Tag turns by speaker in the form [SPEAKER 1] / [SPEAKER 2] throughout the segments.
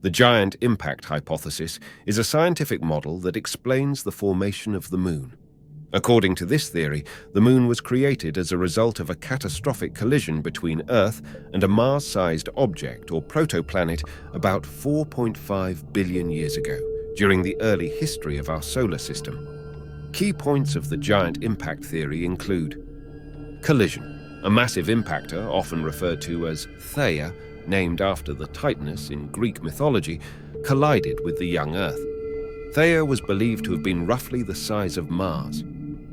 [SPEAKER 1] The giant impact hypothesis is a scientific model that explains the formation of the Moon. According to this theory, the Moon was created as a result of a catastrophic collision between Earth and a Mars-sized object or protoplanet about 4.5 billion years ago, during the early history of our solar system. Key points of the giant impact theory include collision. A massive impactor, often referred to as Theia, named after the Titaness in Greek mythology, collided with the young Earth. Theia was believed to have been roughly the size of Mars.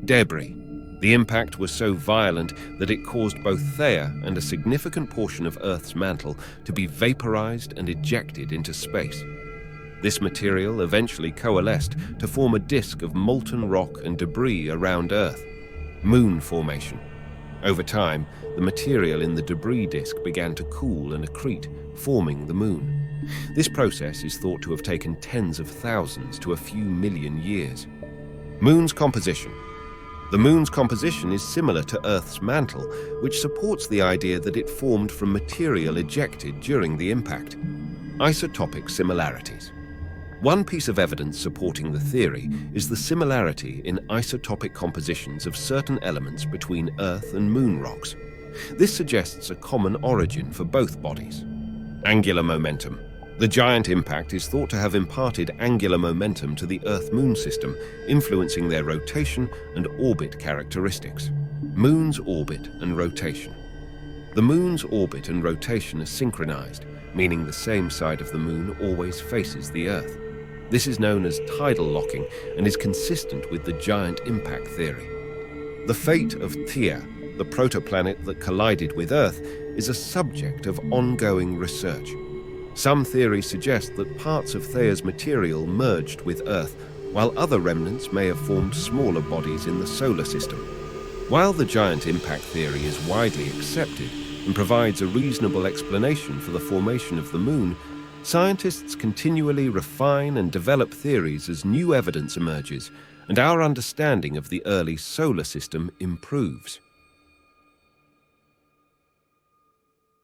[SPEAKER 1] Debris. The impact was so violent that it caused both Theia and a significant portion of Earth's mantle to be vaporized and ejected into space. This material eventually coalesced to form a disk of molten rock and debris around Earth. Moon formation. Over time, the material in the debris disk began to cool and accrete, forming the Moon. This process is thought to have taken tens of thousands to a few million years. Moon's composition. The Moon's composition is similar to Earth's mantle, which supports the idea that it formed from material ejected during the impact. Isotopic similarities. One piece of evidence supporting the theory is the similarity in isotopic compositions of certain elements between Earth and Moon rocks. This suggests a common origin for both bodies. Angular momentum. The giant impact is thought to have imparted angular momentum to the Earth-Moon system, influencing their rotation and orbit characteristics. Moon's orbit and rotation. The Moon's orbit and rotation are synchronized, meaning the same side of the Moon always faces the Earth. This is known as tidal locking and is consistent with the giant impact theory. The fate of Theia, the protoplanet that collided with Earth, is a subject of ongoing research. Some theories suggest that parts of Theia's material merged with Earth, while other remnants may have formed smaller bodies in the solar system. While the giant impact theory is widely accepted and provides a reasonable explanation for the formation of the Moon, scientists continually refine and develop theories as new evidence emerges and our understanding of the early solar system improves.